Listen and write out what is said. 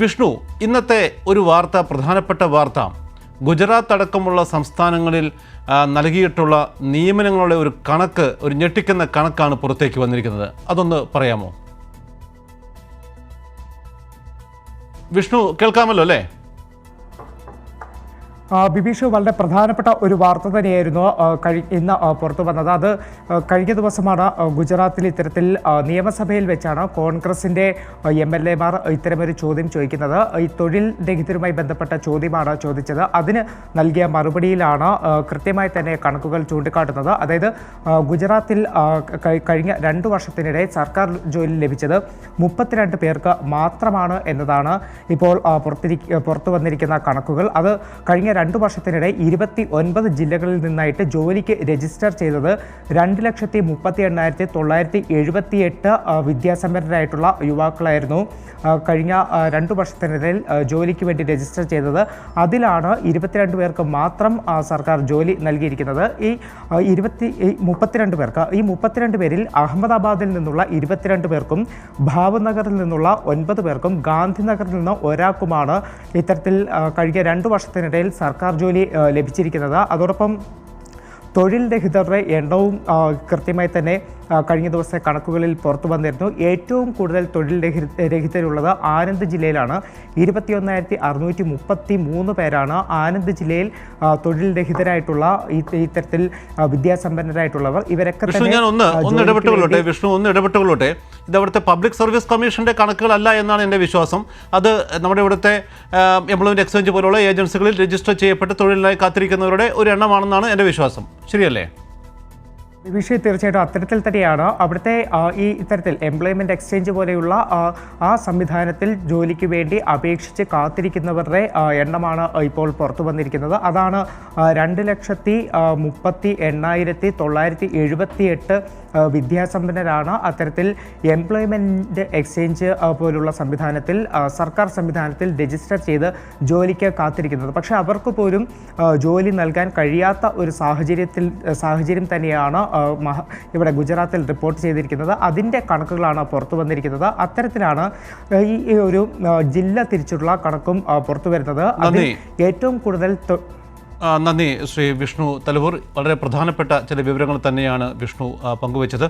വിഷ്ണു, ഇന്നത്തെ ഒരു വാർത്ത, പ്രധാനപ്പെട്ട വാർത്ത, ഗുജറാത്ത് അടക്കമുള്ള സംസ്ഥാനങ്ങളിൽ നൽകിയിട്ടുള്ള നിയമനങ്ങളുടെ ഒരു കണക്ക്, ഒരു ഞെട്ടിക്കുന്ന കണക്കാണ് പുറത്തേക്ക് വന്നിരിക്കുന്നത്. അതൊന്ന് പറയാമോ? വിഷ്ണു, കേൾക്കാമല്ലോ അല്ലേ? ബിബീഷു, വളരെ പ്രധാനപ്പെട്ട ഒരു വാർത്ത തന്നെയായിരുന്നു ഇന്ന് പുറത്തു വന്നത്. അത് കഴിഞ്ഞ ദിവസമാണ് ഗുജറാത്തിൽ ഇത്തരത്തിൽ നിയമസഭയിൽ വെച്ചാണ് കോൺഗ്രസിൻ്റെ MLA മാർ ഇത്തരമൊരു ചോദ്യം ചോദിക്കുന്നത്. ഈ തൊഴിൽ രഹിതരുമായി ബന്ധപ്പെട്ട ചോദ്യമാണ് ചോദിച്ചത്. അതിന് നൽകിയ മറുപടിയിലാണ് കൃത്യമായി തന്നെ കണക്കുകൾ ചൂണ്ടിക്കാട്ടുന്നത്. അതായത് ഗുജറാത്തിൽ കഴിഞ്ഞ 2 വർഷത്തിനിടെ സർക്കാർ ജോലി ലഭിച്ചത് 32 പേർക്ക് മാത്രമാണ് എന്നതാണ് ഇപ്പോൾ പുറത്തു വന്നിരിക്കുന്ന കണക്കുകൾ. അത് കഴിഞ്ഞ 2 വർഷത്തിനിടെ 29 ജില്ലകളിൽ നിന്നായിട്ട് ജോലിക്ക് രജിസ്റ്റർ ചെയ്തത് 2,38,978 വിദ്യാസമ്പന്നരായിട്ടുള്ള യുവാക്കളായിരുന്നു കഴിഞ്ഞ 2 വർഷത്തിനിടയിൽ ജോലിക്ക് വേണ്ടി രജിസ്റ്റർ ചെയ്തത്. അതിലാണ് 22 പേർക്ക് മാത്രം സർക്കാർ ജോലി നൽകിയിരിക്കുന്നത്. ഈ 32 പേർക്ക്, ഈ 32 പേരിൽ അഹമ്മദാബാദിൽ നിന്നുള്ള 22 പേർക്കും ഭാവ്നഗറിൽ നിന്നുള്ള 9 പേർക്കും ഗാന്ധിനഗറിൽ നിന്ന് ഒരാൾക്കുമാണ് ഇത്തരത്തിൽ കഴിഞ്ഞ 2 വർഷത്തിനിടയിൽ സർക്കാർ ജോലി ലഭിച്ചിരിക്കുന്നത്. അതോടൊപ്പം തൊഴിൽ രഹിതരുടെ എണ്ണവും കൃത്യമായി തന്നെ കഴിഞ്ഞ ദിവസത്തെ കണക്കുകളിൽ പുറത്തു വന്നിരുന്നു. ഏറ്റവും കൂടുതൽ തൊഴിൽ രഹിതരുള്ളത് ആനന്ദ് ജില്ലയിലാണ്. 21,633 പേരാണ് ആനന്ദ് ജില്ലയിൽ തൊഴിൽ രഹിതരായിട്ടുള്ള ഇത്തരത്തിൽ വിദ്യാസമ്പന്നരായിട്ടുള്ളവർ. ഇവരൊക്കെ ഒന്ന് ഇടപെട്ടുകൊള്ളട്ടെ. ഇത് അവിടുത്തെ പബ്ലിക് സർവീസ് കമ്മീഷന്റെ കണക്കുകളല്ല എന്നാണ് എൻ്റെ വിശ്വാസം. അത് നമ്മുടെ ഇവിടുത്തെ എംപ്ലോയ്മെന്റ് എക്സ്ചേഞ്ച് പോലുള്ള ഏജൻസികളിൽ രജിസ്റ്റർ ചെയ്യപ്പെട്ട് തൊഴിലിനായി കാത്തിരിക്കുന്നവരുടെ ഒരു എണ്ണമാണെന്നാണ് എൻ്റെ വിശ്വാസം. ശരിയല്ലേ? വിഷയം തീർച്ചയായിട്ടും അത്തരത്തിൽ തന്നെയാണ്. അവിടുത്തെ ഈ ഇത്തരത്തിൽ എംപ്ലോയ്മെൻറ്റ് എക്സ്ചേഞ്ച് പോലെയുള്ള ആ സംവിധാനത്തിൽ ജോലിക്ക് വേണ്ടി അപേക്ഷിച്ച് കാത്തിരിക്കുന്നവരുടെ എണ്ണമാണ് ഇപ്പോൾ പുറത്തു വന്നിരിക്കുന്നത്. അതാണ് 2,38,978 വിദ്യാസമ്പന്നരാണ് അത്തരത്തിൽ എംപ്ലോയ്മെൻറ്റ് എക്സ്ചേഞ്ച് പോലുള്ള സംവിധാനത്തിൽ, സർക്കാർ സംവിധാനത്തിൽ രജിസ്റ്റർ ചെയ്ത് ജോലിക്ക് കാത്തിരിക്കുന്നത്. പക്ഷേ അവർക്ക് പോലും ജോലി നൽകാൻ കഴിയാത്ത ഒരു സാഹചര്യം തന്നെയാണ് ഇവിടെ ഗുജറാത്തിൽ റിപ്പോർട്ട് ചെയ്തിരിക്കുന്നത്. അതിൻ്റെ കണക്കുകളാണ് പുറത്തു വന്നിരിക്കുന്നത്. അത്തരത്തിലാണ് ഈ ഒരു ജില്ല തിരിച്ചുള്ള കണക്കും പുറത്തു വരുന്നത്. അതിൽ ഏറ്റവും കൂടുതൽ നന്ദി ശ്രീ വിഷ്ണു തലവൂർ. വളരെ പ്രധാനപ്പെട്ട ചില വിവരങ്ങൾ തന്നെയാണ് വിഷ്ണു പങ്കുവച്ചത്.